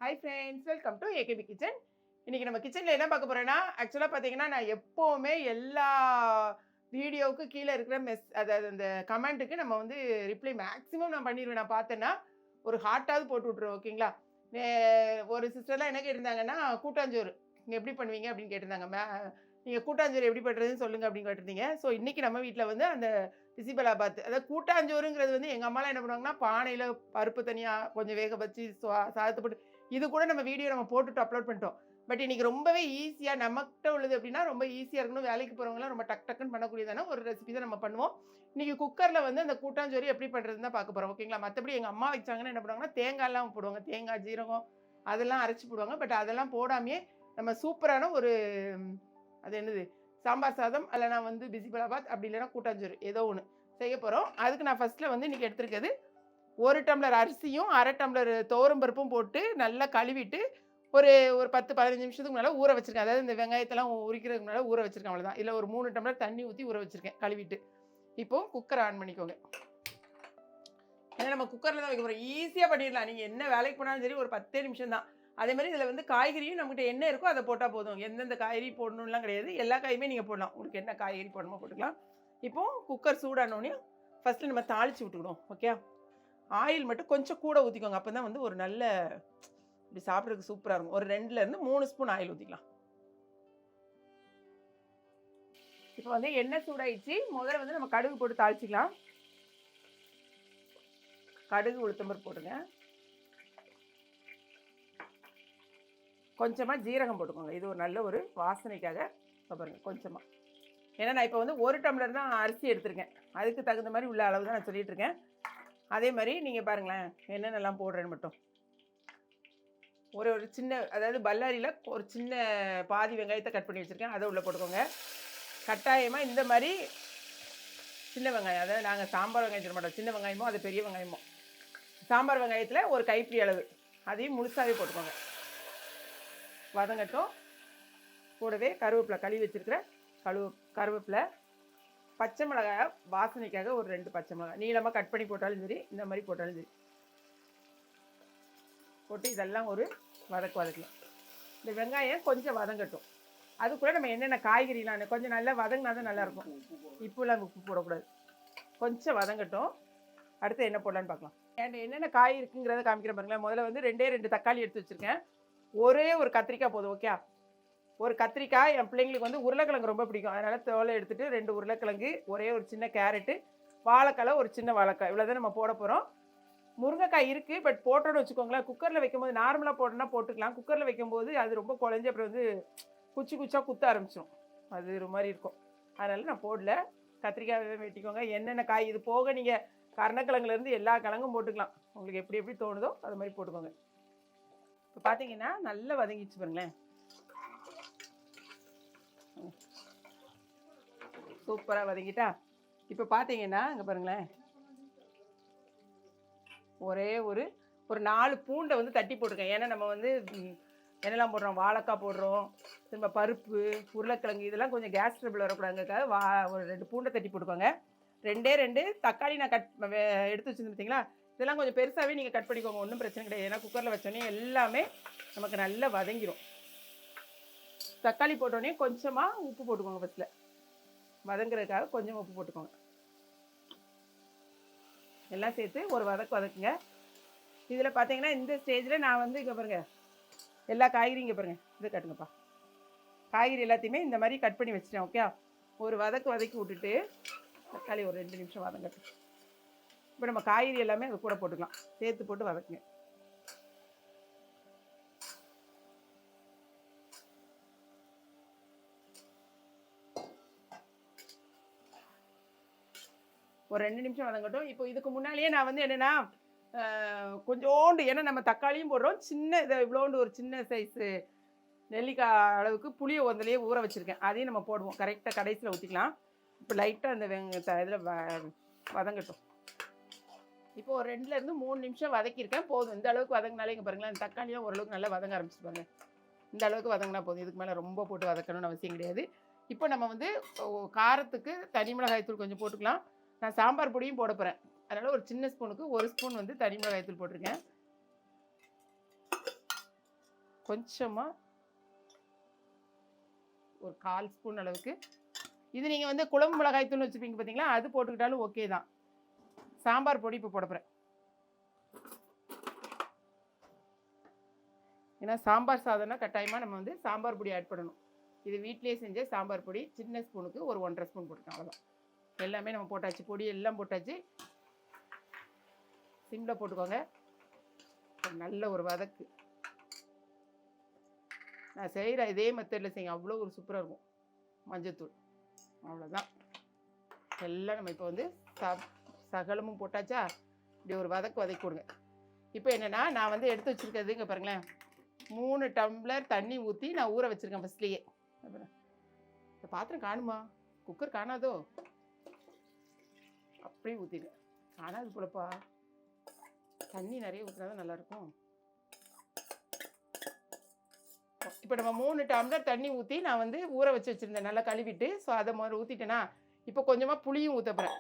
Hi friends, welcome to AKP kitchen. இன்றைக்கி நம்ம கிச்சனில் என்ன பார்க்க போகிறோன்னா, ஆக்சுவலாக பார்த்தீங்கன்னா நான் எப்போவுமே எல்லா வீடியோவுக்கு கீழே இருக்கிற அதாவது அந்த கமெண்ட்டுக்கு நம்ம வந்து ரிப்ளை மேக்ஸிமம் நான் பண்ணிடுவேன். நான் பார்த்தேன்னா ஒரு ஹார்ட்டாவது போட்டு விட்ருவேன். ஓகேங்களா? ஒரு சிஸ்டர்லாம் என்ன கேட்டிருந்தாங்கன்னா, கூட்டாஞ்சோறு நீங்கள் எப்படி பண்ணுவீங்க அப்படின்னு கேட்டிருந்தாங்க. நீங்கள் கூட்டாஞ்சோறு எப்படி பண்ணுறதுன்னு சொல்லுங்கள் அப்படின்னு கேட்டிருந்தீங்க. ஸோ இன்றைக்கி நம்ம வீட்டில் வந்து அந்த பிசிபலாபாத், அதாவது கூட்டாஞ்சோறுங்கிறது வந்து எங்கள் அம்மாலாம் என்ன பண்ணுவாங்கன்னா, பானையில் பருப்பு தனியாக கொஞ்சம் வேக வச்சு சாதத்தை போட்டு, இது கூட நம்ம வீடியோ நம்ம போட்டுட்டு அப்லோட் பண்ணிட்டோம். பட் இன்னைக்கு ரொம்பவே ஈஸியா நம்மகிட்ட உள்ளது அப்படின்னா ரொம்ப ஈஸியா இருக்கணும். வேலைக்கு போறவங்கலாம் ரொம்ப டக்குன்னு பண்ணக்கூடியதான ஒரு ரெசிபி தான் நம்ம பண்ணுவோம். இன்னைக்கு குக்கர்ல வந்து அந்த கூட்டாஞ்சோறு எப்படி பண்றதுன்னு தான் பார்க்க போறோம். ஓகேங்களா? மத்தபடி எங்க அம்மா வச்சாங்கன்னா என்ன பண்ணுவாங்கன்னா, தேங்காய்லாம் போடுவாங்க. தேங்காய், ஜீரகம் அதெல்லாம் அரைச்சு போடுவாங்க. பட் அதெல்லாம் போடாமயே நம்ம சூப்பரான ஒரு அது என்னது சாம்பார் சாதம் இல்லைனா வந்து பிசிபலாபாத் அப்படி இல்லைன்னா கூட்டாஞ்சோறு ஏதோ ஒன்று செய்ய போகிறோம். அதுக்கு நான் ஃபர்ஸ்ட்டில் வந்து இன்றைக்கி எடுத்துருக்கிறது 1 டம்ளர் அரிசியும் 1/2 டம்ளர் துவரம் பருப்பும் போட்டு நல்லா கழுவிட்டு ஒரு ஒரு 10-15 நிமிஷத்துக்கு முன்னால் ஊற வச்சுருக்கேன். அதாவது இந்த வெங்காயத்தெல்லாம் உரிக்கிறதுக்கு முன்னால் ஊற வச்சுருக்கேன், அவ்வளோதான். இல்லை ஒரு 3 டம்ளர் தண்ணி ஊற்றி ஊற வச்சுருக்கேன் கழுவிட்டு. இப்போது குக்கரை ஆன் பண்ணிக்கோங்க. ஏன்னா நம்ம குக்கரில் தான் வைக்க போகிறோம். ஈஸியாக பண்ணிடலாம். நீங்கள் என்ன வேலைக்கு போனாலும் சரி ஒரு 10 நிமிஷம் தான். அதே மாதிரி இதில் வந்து காய்கறியும் நம்மகிட்ட என்ன இருக்கோ அதை போட்டால் போதும். எந்தெந்த காய்கறி போடணும்லாம் கிடையாது. எல்லா காயுமே நீங்கள் போடலாம். உங்களுக்கு என்ன காய்கறி போடணுமோ போட்டுக்கலாம். இப்போது குக்கர் சூடானோடனே ஃபஸ்ட்டு நம்ம தாளித்து விட்டுக்கிடுவோம். ஓகே, ஆயில் மட்டும் கொஞ்சம் கூட ஊற்றிக்கோங்க. அப்போ தான் வந்து ஒரு நல்ல இப்படி சாப்பிட்றதுக்கு சூப்பராக இருக்கும். ஒரு 2லேருந்து 3 ஸ்பூன் ஆயில் ஊற்றிக்கலாம். இப்போ வந்து எண்ணெய் சூடாயிடுச்சு. முதல்ல வந்து நம்ம கடுகு போட்டு தாளிச்சிக்கலாம். கடுகு உளுத்தம்பருப்பு போட்டுங்க. கொஞ்சமாக ஜீரகம் போட்டுக்கோங்க. இது ஒரு நல்ல ஒரு வாசனைக்காக பாருங்கள் கொஞ்சமாக. ஏன்னா நான் இப்போ வந்து 1 டம்ளர் தான் அரிசி எடுத்திருக்கேன். அதுக்கு தகுந்த மாதிரி உள்ள அளவு தான் நான் சொல்லிகிட்டு இருக்கேன். அதே மாதிரி நீங்கள் பாருங்களேன் என்னென்னலாம் போடுறேன்னு மட்டும். ஒரு சின்ன, அதாவது பல்லாரியில் ஒரு சின்ன பாதி வெங்காயத்தை கட் பண்ணி வச்சுருக்கேன். அதை உள்ளே போட்டுக்கோங்க. கட்டாயமாக இந்த மாதிரி சின்ன வெங்காயம், அதாவது நாங்கள் சாம்பார் வெங்காயம் சொல்ல மாட்டோம், சின்ன வெங்காயமோ அது பெரிய வெங்காயமோ, சாம்பார் வெங்காயத்தில் ஒரு கைப்பிடி அளவு அதையும் முழுசாகவே போட்டுக்கோங்க. வதங்கட்டும். கூடவே கருவேப்பிலை, கழுவி வச்சுருக்கிற கருவேப்பிலை, பச்சை மிளகாய் வாசனைக்காக ஒரு 2 பச்சை மிளகாய் நீளமாக கட் பண்ணி போட்டாலும் சரி, இந்த மாதிரி போட்டாலும் சரி போட்டு இதெல்லாம் ஒரு வதக்கலாம். இந்த வெங்காயம் கொஞ்சம் வதங்கட்டும். அதுக்குள்ளே நம்ம என்னென்ன காய்கறிலாம் கொஞ்சம் நல்லா வதங்கினா தான் நல்லாயிருக்கும். இப்போலாம் உப்பு போடக்கூடாது. கொஞ்சம் வதங்கட்டும். அடுத்து என்ன போடலான்னு பார்க்கலாம். என்னென்ன காய் இருக்குங்கிறத காமிக்கிறேன் பாருங்களேன். முதல்ல வந்து 2 தக்காளி எடுத்து வச்சுருக்கேன். ஒரே ஒரு கத்திரிக்காய் போதும். ஓகே, ஒரு கத்திரிக்காய். என் பிள்ளைங்களுக்கு வந்து உருளைக்கிழங்கு ரொம்ப பிடிக்கும். அதனால் தோலை எடுத்துகிட்டு 2 உருளைக்கிழங்கு, ஒரே ஒரு சின்ன கேரட்டு, வாழைக்காய் ஒரு சின்ன வாழைக்காய், இவ்வளோ தான் நம்ம போட போகிறோம். முருங்கைக்காய் இருக்குது, பட் போட்டோன்னு வச்சுக்கோங்களேன். குக்கரில் வைக்கும்போது நார்மலாக போட்டோன்னா போட்டுக்கலாம். குக்கரில் வைக்கும்போது அது ரொம்ப குழஞ்சி அப்புறம் வந்து குச்சாக குத்த ஆரம்பிச்சிடும். அது ஒரு மாதிரி இருக்கும். அதனால் நான் போடல. கத்திரிக்காய் வெட்டிக்கோங்க. என்னென்ன காய் இது போக நீங்கள் கருணக்கிழங்குலேருந்து எல்லா கிழங்கும் போட்டுக்கலாம். உங்களுக்கு எப்படி எப்படி தோணுதோ அது மாதிரி போட்டுக்கோங்க. இப்போ பார்த்தீங்கன்னா நல்லா வதங்கிச்சு பாருங்களேன். சூப்பராக வதங்கிட்டா. இப்போ பார்த்தீங்கன்னா இங்கே பாருங்களேன், ஒரே ஒரு 4 பூண்டை வந்து தட்டி போட்டிருக்கேன். ஏன்னா நம்ம வந்து என்னெல்லாம் போடுறோம், வாழைக்காய் போடுறோம், திரும்ப பருப்பு, உருளைக்கிழங்கு, இதெல்லாம் கொஞ்சம் கேஸ் ட்ரபிள் வரக்கூடாதுங்கிறதுக்காக ஒரு 2 பூண்டை தட்டி போட்டுக்கோங்க. 2 தக்காளி நான் எடுத்து வச்சுருந்து பார்த்தீங்களா, இதெல்லாம் கொஞ்சம் பெருசாகவே நீங்கள் கட் பண்ணிக்கோங்க. ஒன்றும் பிரச்சனை கிடையாது. ஏன்னா குக்கரில் வச்சோடனே எல்லாமே நமக்கு நல்லா வதங்கிடும். தக்காளி போட்டோடனே கொஞ்சமாக உப்பு போட்டுக்கோங்க. ஃபஸ்ட்டில் வதங்குறதுக்காக கொஞ்சம் உப்பு போட்டுக்கோங்க. எல்லாம் சேர்த்து ஒரு வதக்குங்க. இதில் பார்த்தீங்கன்னா இந்த ஸ்டேஜில் நான் வந்து இங்கே பாருங்கள் எல்லா காய்கறி இங்கே பாருங்கள், இதை கட்டுங்கப்பா. காய்கறி எல்லாத்தையுமே இந்த மாதிரி கட் பண்ணி வச்சுட்டேன். ஓகே, ஒரு வதக்கி விட்டுட்டு தக்காளி ஒரு 2 நிமிஷம் வதங்கட்டும். இப்போ நம்ம காய்கறி எல்லாமே அது கூட போட்டுக்கலாம். சேர்த்து போட்டு வதக்குங்க. ஒரு 2 நிமிஷம் வதங்கட்டும். இப்போ இதுக்கு முன்னாலேயே நான் வந்து என்னென்னா கொஞ்சோண்டு, ஏன்னா நம்ம தக்காளியும் போடுறோம், சின்ன இதை இவ்வளோண்டு ஒரு சின்ன சைஸு நெல்லிக்காய் அளவுக்கு புளியை ஒன்றிலேயே ஊற வச்சுருக்கேன். அதையும் நம்ம போடுவோம். கரெக்டாக கடைசியில் ஊற்றிக்கலாம். இப்போ லைட்டாக அந்த இதில் வதங்கட்டும். இப்போ ஒரு 2லேருந்து 3 நிமிஷம் வதக்கியிருக்கேன். போதும். இந்த அளவுக்கு வதங்கினாலே இங்கே பாருங்களேன், இந்த தக்காளியும் ஓரளவுக்கு நல்லா வதங்க ஆரம்பிச்சுப்பாங்க. இந்த அளவுக்கு வதங்கினா போதும். இதுக்கு மேலே ரொம்ப போட்டு வதக்கணும்னு அவசியம் கிடையாது. இப்போ நம்ம வந்து காரத்துக்கு தனி மிளகாய்த்தூள் கொஞ்சம் போட்டுக்கலாம். நான் சாம்பார் பொடியும் போட போகிறேன். அதனால் ஒரு சின்ன ஸ்பூனுக்கு 1 ஸ்பூன் வந்து தனி மிளகாய்த்தூள் போட்டிருக்கேன். கொஞ்சமாக ஒரு 1/4 ஸ்பூன் அளவுக்கு. இது நீங்கள் வந்து குழம்பு மிளகாய் தூள் வச்சுருப்பீங்க பார்த்தீங்களா, அது போட்டுக்கிட்டாலும் ஓகே தான். சாம்பார் பொடி இப்போ போட போகிறேன். ஏன்னா சாம்பார் சாதம்னா கட்டாயமாக நம்ம வந்து சாம்பார் பொடி ஆட் பண்ணணும். இது வீட்டிலேயே செஞ்ச சாம்பார் பொடி. சின்ன ஸ்பூனுக்கு ஒரு 1.5 ஸ்பூன் போட்டுருக்கேன், அவ்வளோதான். எல்லாமே நம்ம போட்டாச்சு, பொடி எல்லாம் போட்டாச்சு. சிம்மில் போட்டுக்கோங்க. நல்ல ஒரு வதக்கு. நான் செய்கிற இதே மெத்தடில் செய்யுங்க, அவ்வளோ ஒரு சூப்பராக இருக்கும். மஞ்சத்தூள் அவ்வளோதான். எல்லாம் நம்ம இப்போ வந்து சகலமும் போட்டாச்சா, இப்படி ஒரு வதக்கு வதக்கி கொடுங்க. இப்போ என்னென்னா நான் வந்து எடுத்து வச்சுருக்கிறது இங்கே பாருங்களேன், 3 டம்ளர் தண்ணி ஊற்றி நான் ஊற வச்சுருக்கேன் ஃபஸ்ட்லேயே. இந்த பாத்திரம் காணுமா? குக்கர் காணாதோ? அப்படியே ஊற்றிடுங்க. காணாது போலப்பா, தண்ணி நிறைய ஊற்றினா தான் நல்லாயிருக்கும். இப்போ நம்ம 3 டம்ளர் தண்ணி ஊற்றி நான் வந்து ஊற வச்சு வச்சுருந்தேன், நல்லா கழுவிட்டு. ஸோ அதை முதல்ல ஊற்றிட்டேன்னா இப்போ கொஞ்சமாக புளியும் ஊற்ற போகிறேன்.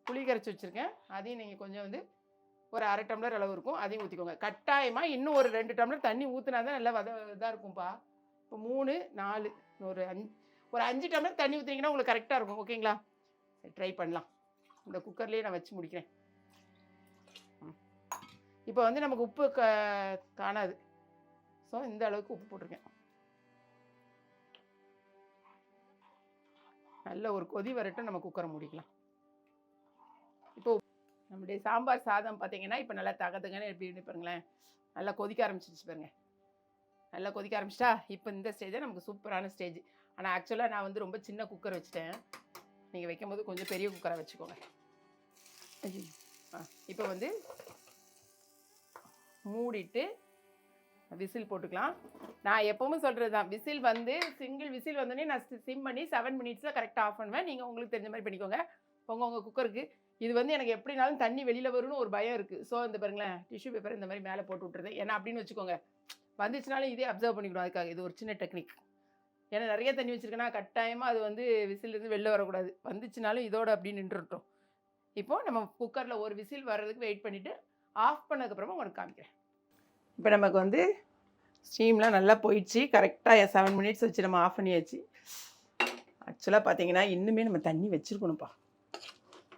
புளி கரைச்சி வச்சுருக்கேன், அதையும் நீங்கள் கொஞ்சம் வந்து ஒரு 1/2 டம்ளர் அளவு இருக்கும், அதையும் ஊற்றிக்கோங்க. கட்டாயமாக இன்னும் ஒரு 2 டம்ளர் தண்ணி ஊற்றினா தான் நல்லா இதாக இருக்கும்ப்பா. இப்போ 3 4 ஒரு 5 டம்ளர் தண்ணி ஊற்றினீங்கன்னா உங்களுக்கு கரெக்டாக இருக்கும். ஓகேங்களா? சரி, ட்ரை பண்ணலாம். இந்த குக்கர்லேயே நான் வச்சு முடிக்கிறேன். இப்போ வந்து நமக்கு உப்பு காணாது. ஸோ இந்த அளவுக்கு உப்பு போட்டிருக்கேன். நல்ல ஒரு கொதி வரட்டும், நம்ம குக்கரை மூடிக்கலாம். இப்போ நம்முடைய சாம்பார் சாதம் பார்த்தீங்கன்னா இப்போ நல்லா தகதுங்கன்னு எப்படி பாருங்களேன், நல்லா கொதிக்க ஆரம்பிச்சிருச்சு பாருங்க. நல்லா கொதிக்க ஆரம்பிச்சிட்டா இப்போ இந்த ஸ்டேஜ் நமக்கு சூப்பரான ஸ்டேஜ். ஆனால் ஆக்சுவலாக நான் வந்து ரொம்ப சின்ன குக்கர் வச்சுட்டேன். நீங்கள் வைக்கும்போது கொஞ்சம் பெரிய குக்கராக வச்சுக்கோங்க. இப்போ வந்து மூடிட்டு விசில் போட்டுக்கலாம். நான் எப்பவும் சொல்கிறது தான், விசில் வந்து சிங்கிள் விசில் வந்தோடனே நான் சிம் பண்ணி 7 மினிட்ஸில் கரெக்டாக ஆஃப் பண்ணுவேன். நீங்கள் உங்களுக்கு தெரிஞ்ச மாதிரி பண்ணிக்கோங்க உங்கள் குக்கருக்கு. இது வந்து எனக்கு எப்படினாலும் தண்ணி வெளியில் வரும்னு ஒரு பயம் இருக்குது. ஸோ இந்த பாருங்களேன், டிஷ்யூ பேப்பர் இந்த மாதிரி மேலே போட்டு விட்டுறது. ஏன்னா அப்படின்னு வச்சுக்கோங்க, வந்துச்சுனாலும் இதே அப்சர்வ் பண்ணிக்கணும். அதுக்காக இது ஒரு சின்ன டெக்னிக். ஏன்னா நிறைய தண்ணி வச்சுருக்கேன்னா கட்டாயமாக அது வந்து விசிலேருந்து வெளில வரக்கூடாது. வந்துச்சுனாலும் இதோட அப்படி நின்றுட்டோம். இப்போது நம்ம குக்கரில் ஒரு விசில் வர்றதுக்கு வெயிட் பண்ணிவிட்டு ஆஃப் பண்ணதுக்கப்புறமா உங்களுக்கு காமிக்கிறேன். இப்போ நமக்கு வந்து ஸ்டீம்லாம் நல்லா போயிடுச்சு. கரெக்டாக 7 மினிட்ஸ் வச்சு நம்ம ஆஃப் பண்ணியாச்சு. ஆக்சுவலாக பார்த்தீங்கன்னா இன்னுமே நம்ம தண்ணி வச்சுருக்கணும்ப்பா.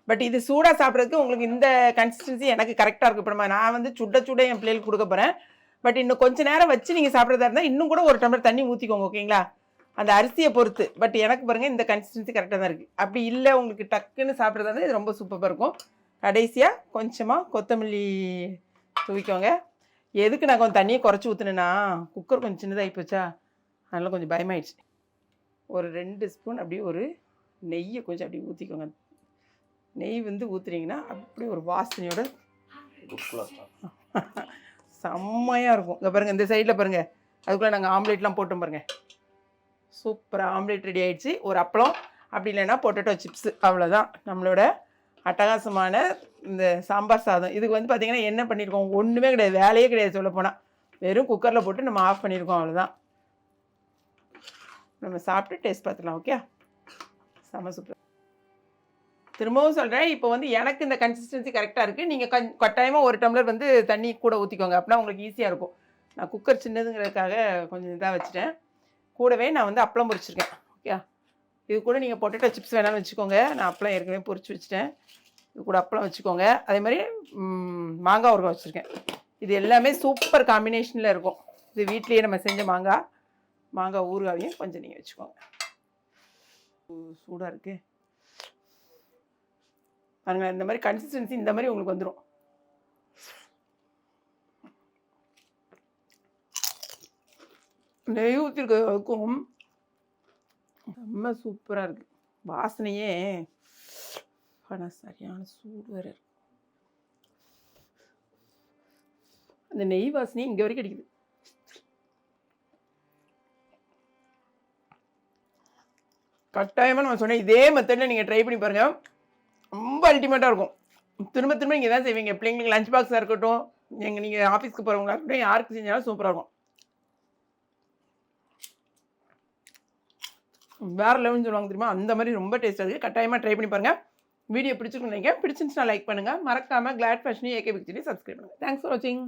பட் இது சூடாக சாப்பிட்றதுக்கு உங்களுக்கு இந்த கன்சிஸ்டன்சி எனக்கு கரெக்டாக இருக்கும். இப்போ நான் வந்து சுட என் பிள்ளைகளுக்கு கொடுக்க போகிறேன். பட் இன்னும் கொஞ்சம் நேரம் வச்சு நீங்கள் சாப்பிட்றதா இருந்தால் இன்னும் கூட 1 டம்ளர் தண்ணி ஊற்றிக்கோங்க. ஓகேங்களா? அந்த அரிசியை பொறுத்து. பட் எனக்கு பாருங்கள் இந்த கன்சிஸ்டன்சி கரெக்டாக தான் இருக்குது. அப்படி இல்லை உங்களுக்கு டக்குன்னு சாப்பிட்றதா இருந்தால் இது ரொம்ப சூப்பராக இருக்கும். கடைசியாக கொஞ்சமாக கொத்தமல்லி தூவிக்கோங்க. எதுக்கு நான் கொஞ்சம் தண்ணியை குறைச்சி ஊற்றுனேன்னா, குக்கர் கொஞ்சம் சின்னதாகி போச்சா, அதனால் கொஞ்சம் பயமாயிடுச்சு. ஒரு 2 ஸ்பூன் அப்படியே ஒரு நெய்யை கொஞ்சம் அப்படியே ஊற்றிக்கோங்க. நெய் வந்து ஊற்றுனீங்கன்னா அப்படி ஒரு வாசனையோட செம்மையாக இருக்கும். இங்கே பாருங்கள், இந்த சைடில் பாருங்கள், அதுக்குள்ளே நாங்கள் ஆம்லேட்லாம் போட்டோம் பாருங்கள். சூப்பராக ஆம்லேட் ரெடி ஆகிடுச்சு. ஒரு அப்பளம், அப்படி இல்லைன்னா பொட்டேட்டோ சிப்ஸு, அவ்வளோதான் நம்மளோட அட்டகாசமான இந்த சாம்பார் சாதம். இதுக்கு வந்து பார்த்திங்கன்னா என்ன பண்ணியிருக்கோம், ஒன்றுமே கிடையாது, வேலையே கிடையாது சொல்லப்போனால். வெறும் குக்கரில் போட்டு நம்ம ஆஃப் பண்ணியிருக்கோம், அவ்வளோதான். நம்ம சாப்பிட்டு டேஸ்ட் பார்த்துக்கலாம். ஓகே, செம்ம சூப்பர். திரும்பவும் சொல்கிறேன், இப்போ வந்து எனக்கு இந்த கன்சிஸ்டன்சி கரெக்டாக இருக்குது. நீங்கள் கட்டாயமாக 1 டம்ளர் வந்து தண்ணி கூட ஊற்றிக்கோங்க, அப்படின்னா உங்களுக்கு ஈஸியாக இருக்கும். நான் குக்கர் சின்னதுங்கிறதுக்காக கொஞ்சம் இதாக வச்சுட்டேன். கூடவே நான் வந்து அப்பளம் பொரிச்சிருக்கேன். ஓகே, இது கூட நீங்கள் பொட்டேட்டோ சிப்ஸ் வேணாலும் வச்சுக்கோங்க. நான் அப்பளம் ஏற்கனவே பொரிச்சு வச்சுட்டேன். இது கூட அப்பளம் வச்சுக்கோங்க. அதே மாதிரி மாங்காய் ஊறுகாய் வச்சுருக்கேன். இது எல்லாமே சூப்பர் காம்பினேஷனில் இருக்கும். இது வீட்லேயே நம்ம செஞ்ச மாங்காய் ஊறுகாவையும் கொஞ்சம் நீங்கள் வச்சுக்கோங்க. சூடாக இருக்குது பாருங்க. இந்த மாதிரி கன்சிஸ்டன்சி இந்த மாதிரி உங்களுக்கு வந்துடும். நெய் ஊற்றிருக்கும் ரொம்ப சூப்பராக இருக்குது. வாசனையே ஆனால் சரியான சூடு வேறு இருக்கு. அந்த நெய் வாசனையே இங்கே வரைக்கும் அடிக்குது. கட்டாயமாக நம்ம சொன்னேன், இதே மெத்தடில் நீங்கள் ட்ரை பண்ணி பாருங்கள், ரொம்ப அல்டிமேட்டாக இருக்கும். திரும்ப திரும்ப நீங்கள் தான் செய்வீங்க. பிள்ளைங்களுக்கு லஞ்ச் பாக்ஸாக இருக்கட்டும், நீங்கள் ஆஃபீஸ்க்கு போகிறவங்களா இருக்கட்டும், யாருக்கு செஞ்சாலும் சூப்பராக இருக்கும். வேறு லெவல்னு சொல்லுவாங்க தெரியுமா, அந்த மாதிரி ரொம்ப டேஸ்ட்டாக இருக்குது. கட்டாயமாக ட்ரை பண்ணி பாருங்கள். வீடியோ பிடிச்சிருக்குன்னு நினைக்கிறேன். பிடிச்சிருந்துச்சுன்னா லைக் பண்ணுங்கள். மறக்காமல் கிளாட் ஃபேஷனையும் ஏகே பிக் சப்ஸ்கிரைப் பண்ணுங்கள். தேங்க்ஸ் ஃபார் வாட்சிங்.